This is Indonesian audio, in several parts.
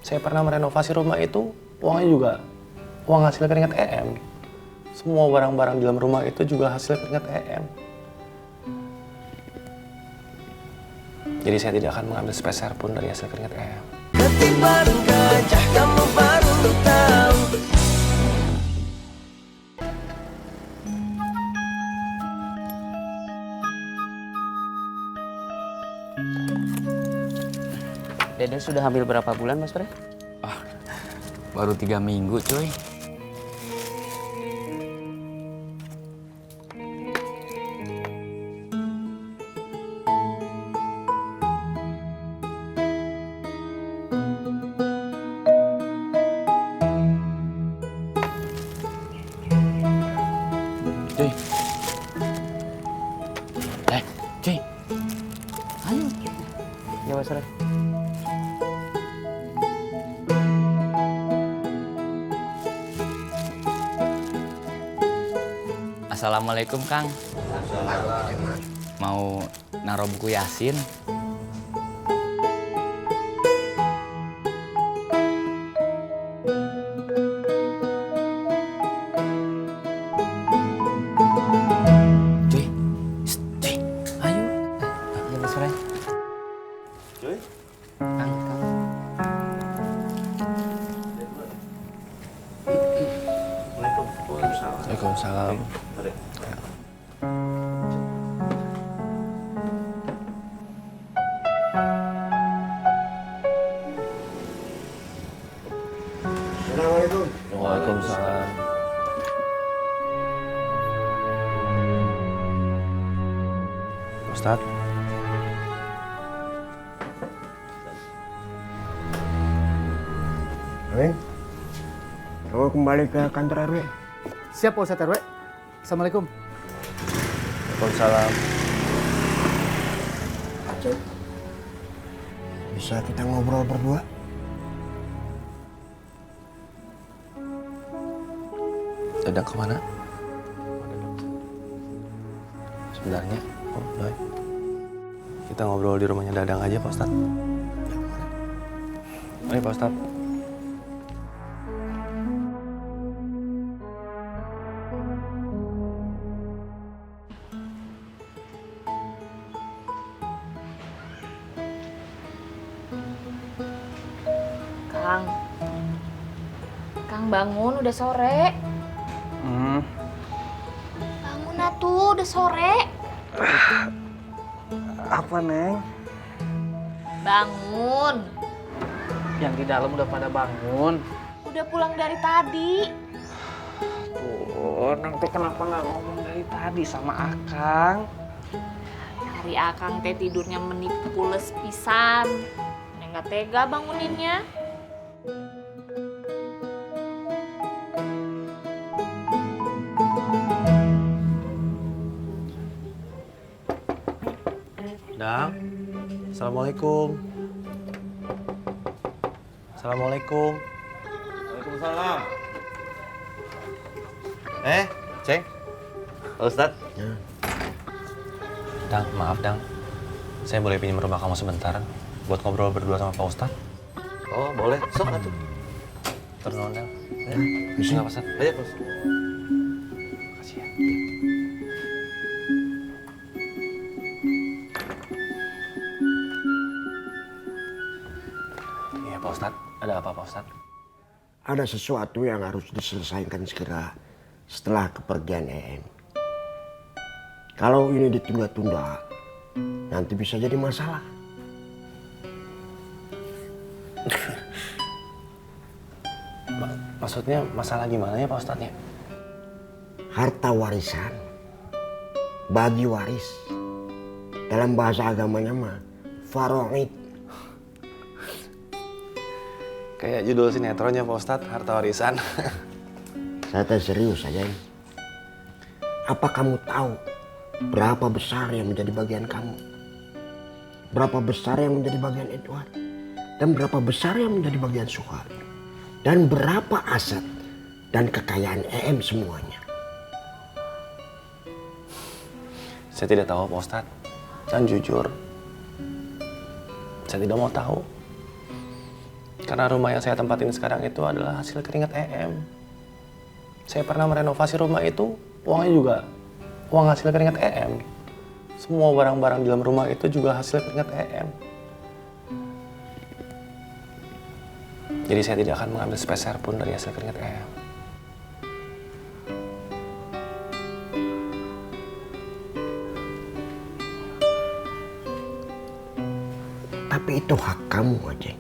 Saya pernah merenovasi rumah itu, uangnya juga uang hasil keringat EM. Semua barang-barang di dalam rumah itu juga hasil keringat EM. Jadi saya tidak akan mengambil sepeser pun dari hasil keringat EM. Ketiban gajah kamu baru tahu. Dede sudah hamil berapa bulan, Mas Bre? Baru 3 minggu, cuy. Cuy. Cuy. Ayo. Ya, Mas Bre. Assalamualaikum, Kang. Mau naruh buku Yasin? Cuy. Shh, cuy. Ayo. Ya, Mas Bre. Cuy? Kang. Waalaikumsalam. Assalamualaikum. Waalaikumsalam. Ustadz. Neng, kamu kembali ke kantor RW. Siap Pak Ustadz RW. Assalamualaikum. Waalaikumsalam. Aceh, bisa kita ngobrol berdua? Dadang kemana? Sebenarnya, Doi. Kita ngobrol di rumahnya Dadang aja, Pak Ustadz. Ayo, Pak Ustadz. Kang bangun, udah sore. Bangun atuh, udah sore. Apa Neng? Bangun. Yang di dalam udah pada bangun. Udah pulang dari tadi. Tuh, Neng teh kenapa nggak ngomong dari tadi sama Akang? Hari Akang teh tidurnya menipu pules pisan. Neng gak tega banguninnya. Dang. Assalamualaikum. Assalamualaikum. Waalaikumsalam. Ceng. Pak Ustadz. Dang, maaf Dang. Saya boleh pinjam rumah kamu sebentar buat ngobrol berdua sama Pak Ustadz? Oh, boleh. Sok atuh. Terus Dang. Bisa. Nggak, Pak Ustadz? Ayo, Pak Ustadz. Makasih ya. Iya, Pak Ustadz. Ada apa, Pak Ustadz? Ada sesuatu yang harus diselesaikan segera setelah kepergian EM. Kalau ini ditunda-tunda, nanti bisa jadi masalah. Maksudnya masalah gimana ya Pak Ustadz ya? Harta warisan, bagi waris. Dalam bahasa agamanya mah, faraid. Kayak judul sinetronnya Pak Ustadz, harta warisan. Saya teh serius aja ini. Apa kamu tahu berapa besar yang menjadi bagian kamu? Berapa besar yang menjadi bagian Edward? Dan berapa besar yang menjadi bagian Suhar? Dan berapa aset dan kekayaan EM semuanya? Saya tidak tahu Pak Ustadz. Dan jujur, saya tidak mau tahu. Karena rumah yang saya tempatin sekarang itu adalah hasil keringat EM. Saya pernah merenovasi rumah itu, uangnya juga uang hasil keringat EM. Semua barang-barang di dalam rumah itu juga hasil keringat EM. Jadi saya tidak akan mengambil sepeser pun dari hasil keringat EM. Tapi itu hak kamu, Aceh.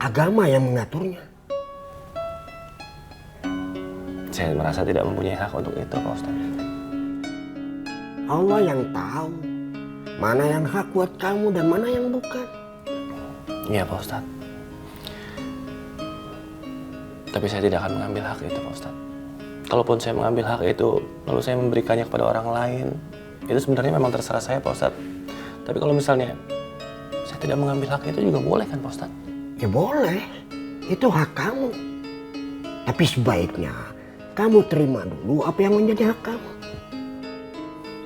Agama yang mengaturnya. Saya merasa tidak mempunyai hak untuk itu, Pak Ustadz. Allah yang tahu mana yang hak buat kamu dan mana yang bukan. Iya, Pak Ustadz. Tapi saya tidak akan mengambil hak itu, Pak Ustadz. Kalaupun saya mengambil hak itu, lalu saya memberikannya kepada orang lain, itu sebenarnya memang terserah saya, Pak Ustadz. Tapi kalau misalnya saya tidak mengambil hak itu juga boleh kan, Pak Ustadz? Ya boleh, itu hak kamu. Tapi sebaiknya kamu terima dulu apa yang menjadi hak kamu.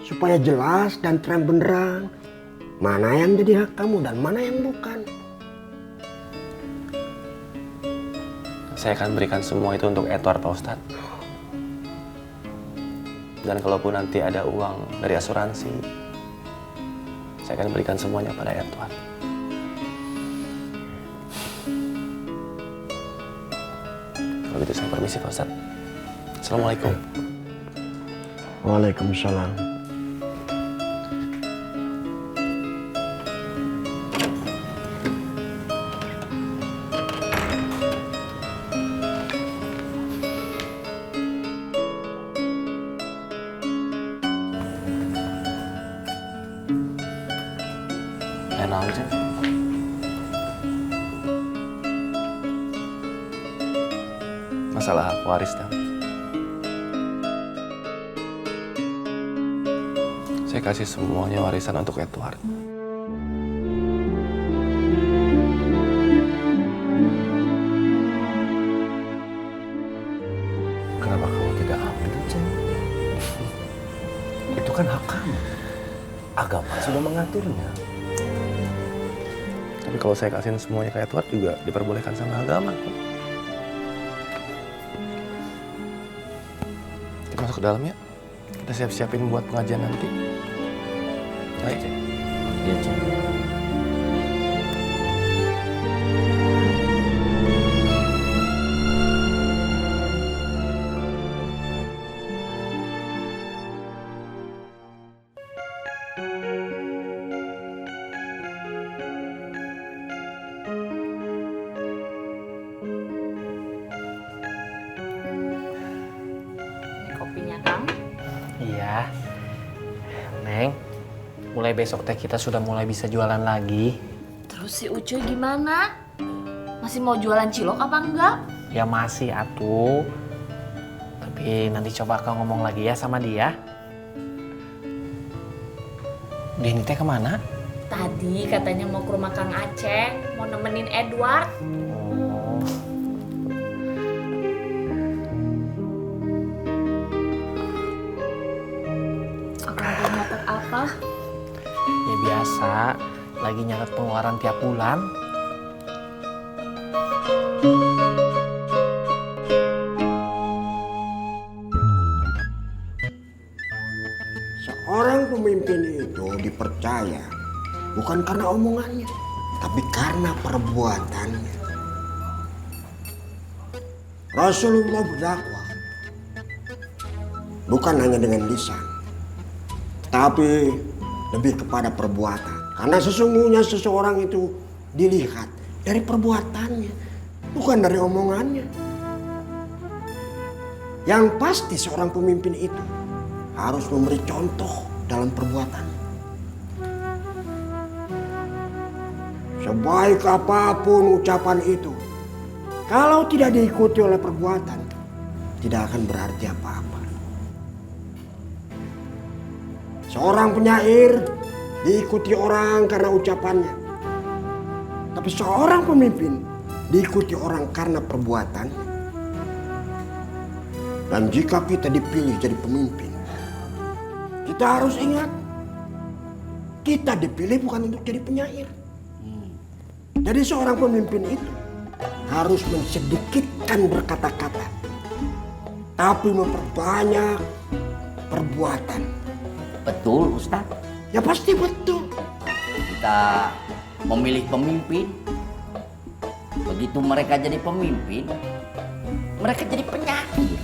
Supaya jelas dan terang benderang mana yang jadi hak kamu dan mana yang bukan. Saya akan berikan semua itu untuk Edward, Pak Ustadz. Dan kalaupun nanti ada uang dari asuransi, saya akan berikan semuanya pada Edward. Kalau gitu saya permisi, Pak Ustadz. Assalamualaikum. Waalaikumsalam. Enak aja. Masalah hak waris, Dan. Saya kasih semuanya warisan untuk Edward. Kenapa kamu tidak ambil, Ceng? Itu kan hak kamu. Agama sudah mengaturnya. Tapi kalau saya kasihin semuanya ke Edward juga diperbolehkan sama agama. Kita masuk ke dalam ya. Kita siap-siapin buat pengajian nanti. Baik. Iya, Ceng. Kopinya, Kang. Iya. Neng, mulai besok teh kita sudah mulai bisa jualan lagi. Terus si Ucuy gimana? Masih mau jualan cilok apa enggak? Ya masih atuh. Tapi nanti coba Kang ngomong lagi ya sama dia. Denny teh kemana? Tadi katanya mau ke rumah Kang Aceh, mau nemenin Edward. Oh. Akang belum dapat apa? Ya biasa, lagi nyatet pengeluaran tiap bulan. Seorang pemimpin itu dipercaya bukan karena omongannya, tapi karena perbuatannya. Rasulullah berdakwah bukan hanya dengan lisan, tapi lebih kepada perbuatan. Karena sesungguhnya seseorang itu dilihat dari perbuatannya, bukan dari omongannya. Yang pasti seorang pemimpin itu harus memberi contoh dalam perbuatan. Sebaik apapun ucapan itu, kalau tidak diikuti oleh perbuatan, tidak akan berarti apa-apa. Seorang penyair diikuti orang karena ucapannya, tapi seorang pemimpin diikuti orang karena perbuatannya. Dan jika kita dipilih jadi pemimpin, kita harus ingat, kita dipilih bukan untuk jadi penyair. Jadi seorang pemimpin itu harus mensedikitkan berkata-kata, tapi memperbanyak perbuatan. Betul, Ustaz. Ya pasti betul. Kita memilih pemimpin. Begitu mereka jadi pemimpin, mereka jadi penyakit.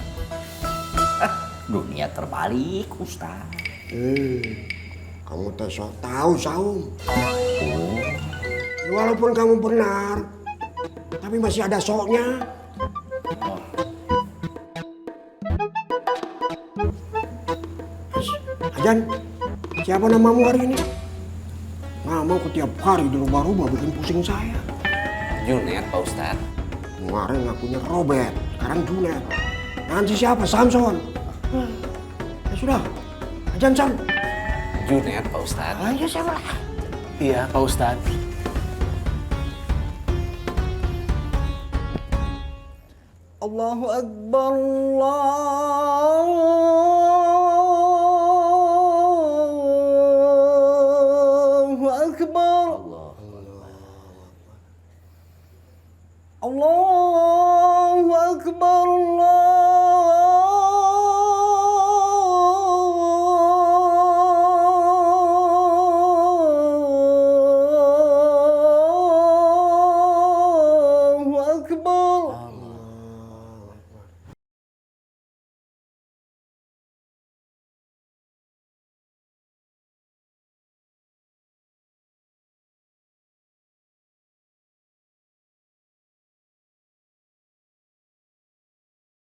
Dunia terbalik, Ustaz. Kamu teh sok tahu, Saum. Ya, walaupun kamu benar, tapi masih ada soknya. Ajan, siapa namamu hari ini? Namaku tiap hari dirubah-rubah bikin pusing saya. Junet, Pak Ustaz. Kemarin ngakunya Robert, sekarang Junet. Nanti siapa? Samson. Ya sudah, Ajan Sam. Junet, Pak Ustaz. Ayo siapa? Iya, Pak Ustadz. Allahu Akbar, Allahu Akbar. Allahu Akbar,